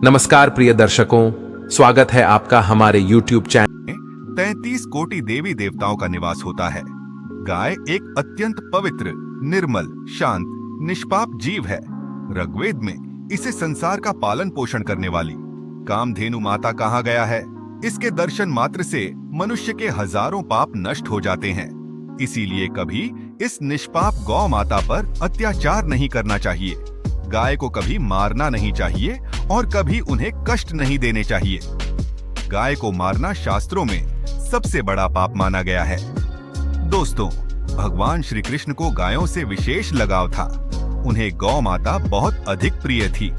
नमस्कार प्रिय दर्शकों, स्वागत है आपका हमारे YouTube चैनल। 33 कोटि देवी देवताओं का निवास होता है। गाय एक अत्यंत पवित्र, निर्मल, शांत, निष्पाप जीव है। ऋग्वेद में इसे संसार का पालन पोषण करने वाली कामधेनु माता कहा गया है। इसके दर्शन मात्र से मनुष्य के हजारों पाप नष्ट हो जाते हैं। इसीलिए कभी इस निष्पाप गौ माता पर अत्याचार नहीं करना चाहिए। गाय को कभी मारना नहीं चाहिए और कभी उन्हें कष्ट नहीं देने चाहिए। गाय को मारना शास्त्रों में सबसे बड़ा पाप माना गया है। दोस्तों, भगवान श्री कृष्ण को गायों से विशेष लगाव था। उन्हें गौ माता बहुत अधिक प्रिय थी।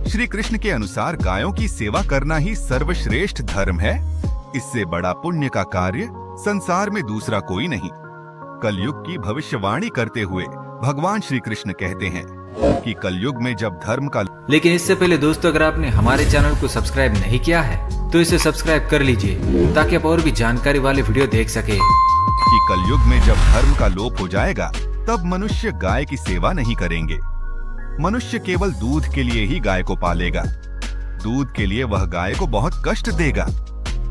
श्री कृष्ण के अनुसार गायों की सेवा करना ही सर्वश्रेष्ठ धर्म है। इससे बड़ा पुण्य का कार्य संसार में दूसरा कोई नहीं। कलयुग की भविष्यवाणी करते हुए भगवान श्री कृष्ण कहते हैं कि कलयुग में जब धर्म का लेकिन इससे पहले दोस्तों, अगर आपने हमारे चैनल को सब्सक्राइब नहीं किया है तो इसे सब्सक्राइब कर लीजिए ताकि आप और भी जानकारी वाले वीडियो देख सके। कि कलयुग में जब धर्म का लोप हो जाएगा तब मनुष्य गाय की सेवा नहीं करेंगे। मनुष्य केवल दूध के लिए ही गाय को पालेगा। दूध के लिए वह गाय को बहुत कष्ट देगा,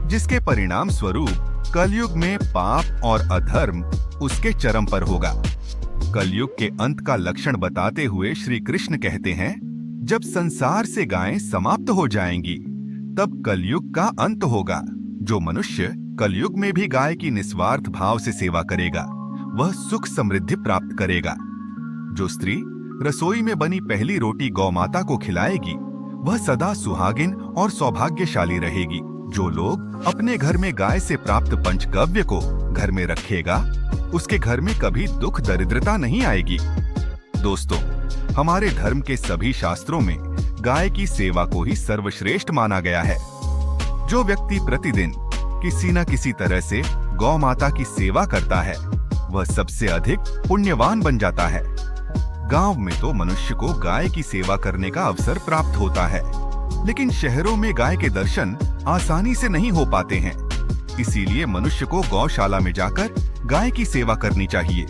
जिसके परिणाम स्वरूप कलयुग में पाप और अधर्म उसके चरम पर होगा। कलयुग के अंत का लक्षण बताते हुए श्री कृष्ण कहते हैं, जब संसार से गायें समाप्त हो जाएंगी तब कलयुग का अंत होगा। जो मनुष्य कलयुग में भी गाय की निस्वार्थ भाव से सेवा करेगा वह सुख समृद्धि प्राप्त करेगा। जो स्त्री रसोई में बनी पहली रोटी गौ माता को खिलाएगी वह सदा सुहागिन और सौभाग्यशाली रहेगी। जो लोग अपने घर में गाय से प्राप्त पंचगव्य को घर में रखेगा उसके घर में कभी दुख दरिद्रता नहीं आएगी। दोस्तों, हमारे धर्म के सभी शास्त्रों में गाय की सेवा को ही सर्वश्रेष्ठ माना गया है। जो व्यक्ति प्रतिदिन किसी न किसी तरह से गौ माता की सेवा करता है वह सबसे अधिक पुण्यवान बन जाता है। गांव में तो मनुष्य को गाय की सेवा करने का अवसर प्राप्त होता है, लेकिन शहरों में गाय के दर्शन आसानी से नहीं हो पाते हैं। इसीलिए मनुष्य को गौशाला में जाकर गाय की सेवा करनी चाहिए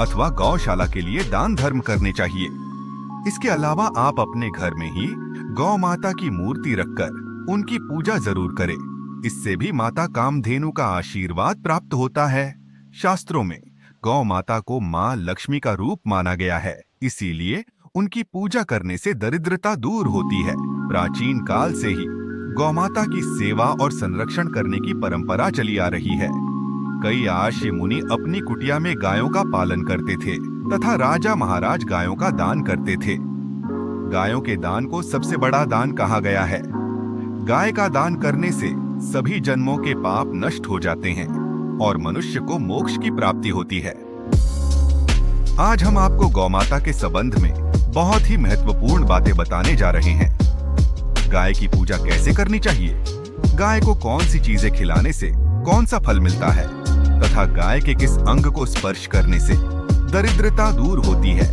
अथवा गौशाला के लिए दान धर्म करने चाहिए। इसके अलावा आप अपने घर में ही गौ माता की मूर्ति रखकर उनकी पूजा जरूर करें। इससे भी माता कामधेनु का आशीर्वाद प्राप्त होता है। शास्त्रों में गौ माता को माँ लक्ष्मी का रूप माना गया है, इसीलिए उनकी पूजा करने से दरिद्रता दूर होती है। प्राचीन काल से ही गौमाता की सेवा और संरक्षण करने की परंपरा चली आ रही है। कई आर्य मुनि अपनी कुटिया में गायों का पालन करते थे तथा राजा महाराज गायों का दान करते थे। गायों के दान को सबसे बड़ा दान कहा गया है। गाय का दान करने से सभी जन्मों के पाप नष्ट हो जाते हैं और मनुष्य को मोक्ष की प्राप्ति होती है। आज हम आपको गौमाता के संबंध में बहुत ही महत्वपूर्ण बातें बताने जा रहे हैं। गाय की पूजा कैसे करनी चाहिए, गाय को कौन सी चीजें खिलाने से कौन सा फल मिलता है तथा गाय के किस अंग को स्पर्श करने से दरिद्रता दूर होती है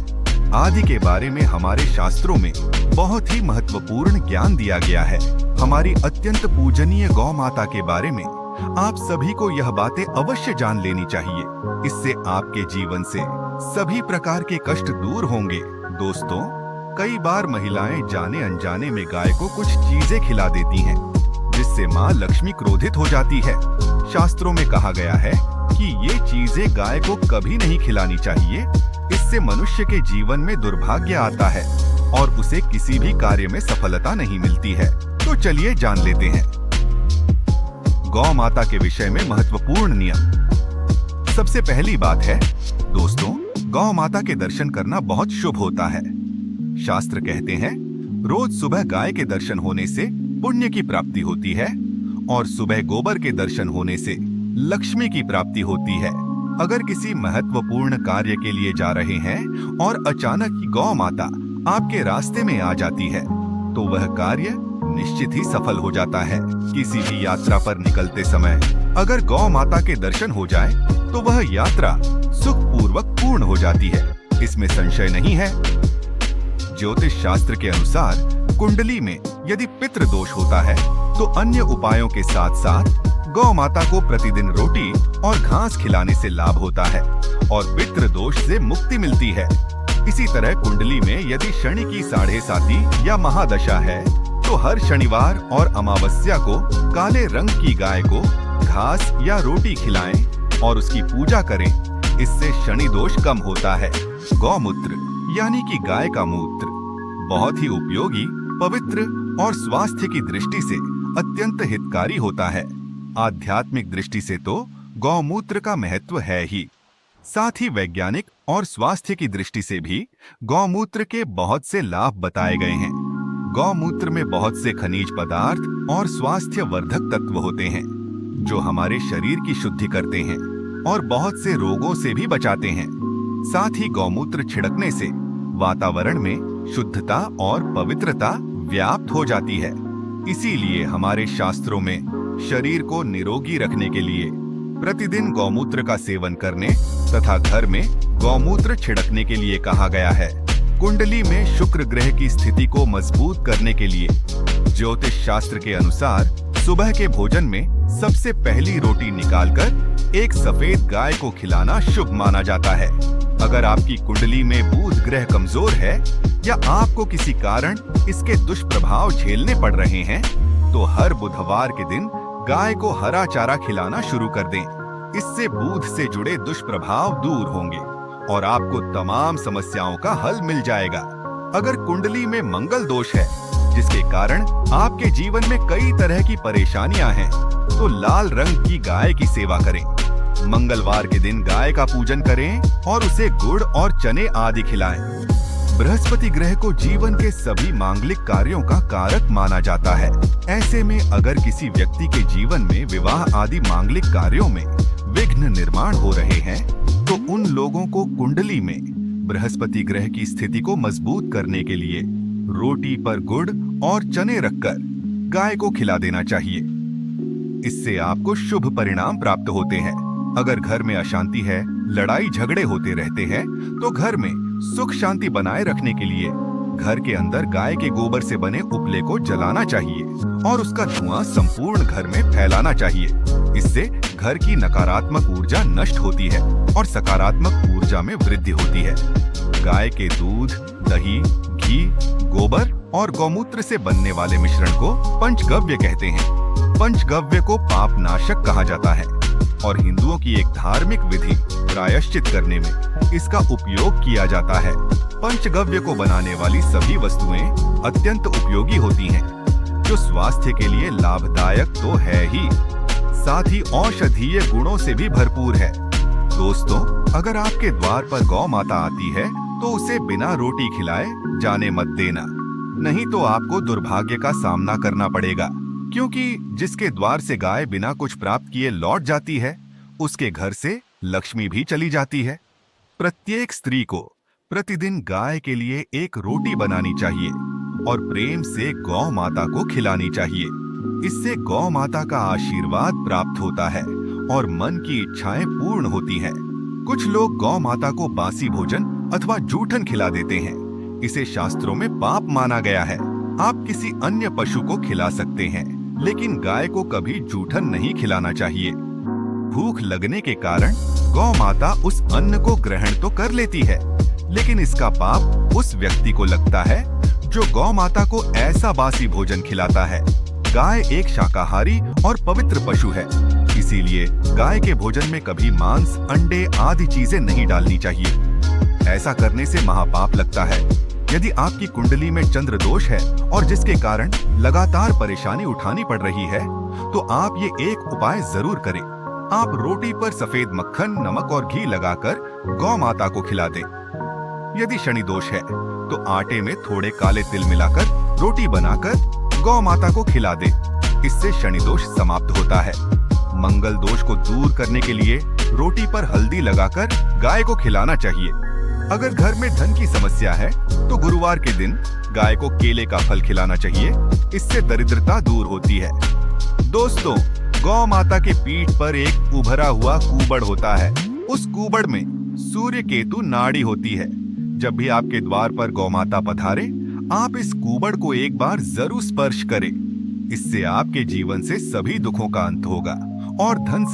आदि के बारे में हमारे शास्त्रों में बहुत ही महत्वपूर्ण ज्ञान दिया गया है। हमारी अत्यंत पूजनीय गौ माता के बारे में आप सभी को यह बातें अवश्य जान लेनी चाहिए। इससे आपके जीवन से सभी प्रकार के कष्ट दूर होंगे। दोस्तों, कई बार महिलाएं जाने अनजाने में गाय को कुछ चीजें खिला देती हैं, जिससे माँ लक्ष्मी क्रोधित हो जाती है। शास्त्रों में कहा गया है कि ये चीजें गाय को कभी नहीं खिलानी चाहिए। इससे मनुष्य के जीवन में दुर्भाग्य आता है और उसे किसी भी कार्य में सफलता नहीं मिलती है। तो चलिए जान लेते हैं गौ माता के विषय में महत्वपूर्ण नियम। सबसे पहली बात है दोस्तों, गौ माता के दर्शन करना बहुत शुभ होता है। शास्त्र कहते हैं रोज सुबह गाय के दर्शन होने से पुण्य की प्राप्ति होती है और सुबह गोबर के दर्शन होने से लक्ष्मी की प्राप्ति होती है। अगर किसी महत्वपूर्ण कार्य के लिए जा रहे हैं और अचानक ही गौ माता आपके रास्ते में आ जाती है तो वह कार्य निश्चित ही सफल हो जाता है। किसी भी यात्रा पर निकलते समय अगर गौ माता के दर्शन हो जाए तो वह यात्रा सुखपूर्वक पूर्ण हो जाती है, इसमें संशय नहीं है। ज्योतिष शास्त्र के अनुसार कुंडली में यदि पितृ दोष होता है तो अन्य उपायों के साथ साथ गौ माता को प्रतिदिन रोटी और घास खिलाने से लाभ होता है और पितृ दोष से मुक्ति मिलती है। इसी तरह कुंडली में यदि शनि की 7.5 या महादशा है तो हर शनिवार और अमावस्या को काले रंग की गाय को घास या रोटी खिलाएं और उसकी पूजा करें। इससे शनि दोष कम होता है। गौमूत्र यानी कि गाय का मूत्र बहुत ही उपयोगी, पवित्र और स्वास्थ्य की दृष्टि से अत्यंत हितकारी होता है। आध्यात्मिक दृष्टि से तो गौमूत्र का महत्व है ही, साथ ही वैज्ञानिक और स्वास्थ्य की दृष्टि से भी गौमूत्र के बहुत से लाभ बताए गए हैं। गौमूत्र में बहुत से खनिज पदार्थ और स्वास्थ्य वर्धक तत्व होते हैं जो हमारे शरीर की शुद्धि करते हैं और बहुत से रोगों से भी बचाते हैं। साथ ही गौमूत्र छिड़कने से वातावरण में शुद्धता और पवित्रता व्याप्त हो जाती है। इसीलिए हमारे शास्त्रों में शरीर को निरोगी रखने के लिए प्रतिदिन गौमूत्र का सेवन करने तथा घर में गौमूत्र छिड़कने के लिए कहा गया है। कुंडली में शुक्र ग्रह की स्थिति को मजबूत करने के लिए ज्योतिष शास्त्र के अनुसार सुबह के भोजन में सबसे पहली रोटी निकालकर एक सफेद गाय को खिलाना शुभ माना जाता है। अगर आपकी कुंडली में बुध ग्रह कमजोर है या आपको किसी कारण इसके दुष्प्रभाव झेलने पड़ रहे हैं, तो हर बुधवार के दिन गाय को हरा चारा खिलाना शुरू कर दें। इससे बुध से जुड़े दुष्प्रभाव दूर होंगे और आपको तमाम समस्याओं का हल मिल जाएगा। अगर कुंडली में मंगल दोष है जिसके कारण आपके जीवन में कई तरह की परेशानियां हैं, तो लाल रंग की गाय की सेवा करें। मंगलवार के दिन गाय का पूजन करें और उसे गुड़ और चने आदि खिलाएं। बृहस्पति ग्रह को जीवन के सभी मांगलिक कार्यों का कारक माना जाता है। ऐसे में अगर किसी व्यक्ति के जीवन में विवाह आदि मांगलिक कार्यों में विघ्न निर्माण हो रहे हैं, तो उन लोगों को कुंडली में बृहस्पति ग्रह की स्थिति को मजबूत करने के लिए रोटी पर गुड़ और चने रखकर गाय को खिला देना चाहिए। इससे आपको शुभ परिणाम प्राप्त होते हैं। अगर घर में अशांति है, लड़ाई झगड़े होते रहते हैं, तो घर में सुख शांति बनाए रखने के लिए घर के अंदर गाय के गोबर से बने उपले को जलाना चाहिए और उसका धुआं संपूर्ण घर में फैलाना चाहिए। इससे घर की नकारात्मक ऊर्जा नष्ट होती है और सकारात्मक ऊर्जा में वृद्धि होती है। गाय के दूध, दही, घी, गोबर और गौमूत्र से बनने वाले मिश्रण को पंचगव्य कहते हैं। पंचगव्य को पाप नाशक कहा जाता है और हिंदुओं की एक धार्मिक विधि प्रायश्चित करने में इसका उपयोग किया जाता है। पंचगव्य को बनाने वाली सभी वस्तुएं अत्यंत उपयोगी होती हैं, जो स्वास्थ्य के लिए लाभदायक तो है ही, साथ ही औषधीय गुणों से भी भरपूर है। दोस्तों, अगर आपके द्वार पर गौ माता आती है तो उसे बिना रोटी खिलाए जाने मत देना, नहीं तो आपको दुर्भाग्य का सामना करना पड़ेगा, क्योंकि जिसके द्वार से गाय बिना कुछ प्राप्त किए लौट जाती है, उसके घर से लक्ष्मी भी चली जाती है। प्रत्येक स्त्री को प्रतिदिन गाय के लिए एक रोटी बनानी चाहिए और प्रेम से गौ माता को खिलानी चाहिए। इससे गौ माता का आशीर्वाद प्राप्त होता है और मन की इच्छाएं पूर्ण होती हैं। कुछ लोग गौ माता को बासी भोजन अथवा जूठन खिला देते हैं। इसे शास्त्रों में पाप माना गया है। आप किसी अन्य पशु को खिला सकते हैं, लेकिन गाय को कभी जूठन नहीं खिलाना चाहिए। भूख लगने के कारण गौ माता उस अन्न को ग्रहण तो कर लेती है, लेकिन इसका पाप उस व्यक्ति को लगता है जो गौ माता को ऐसा बासी भोजन खिलाता है। गाय एक शाकाहारी और पवित्र पशु है, इसीलिए गाय के भोजन में कभी मांस, अंडे आदि चीजें नहीं डालनी चाहिए। ऐसा करने से महापाप लगता है। यदि आपकी कुंडली में चंद्र दोष है और जिसके कारण लगातार परेशानी उठानी पड़ रही है, तो आप ये एक उपाय जरूर करें। आप रोटी पर सफेद मक्खन, नमक और घी लगाकर गौ माता को खिला दें। यदि शनि दोष है तो आटे में थोड़े काले तिल मिलाकर रोटी बनाकर गौ माता को खिला दें। इससे शनि दोष समाप्त होता है। मंगल दोष को दूर करने के लिए रोटी पर हल्दी लगाकर गाय को खिलाना चाहिए। अगर घर में धन की समस्या है तो गुरुवार के दिन गाय को केले का फल खिलाना चाहिए। इससे दरिद्रता दूर होती है। दोस्तों, गौ माता के पीठ पर एक उभरा हुआ कुबड़ होता है। उस कुबड़ में सूर्य केतु नाड़ी होती है। जब भी आपके द्वार पर गौ माता पधारे, आप इस कुबड़ को एक बार जरूर स्पर्श करें। इससे आपके जीवन से सभी दुखों का अंत होगा और धन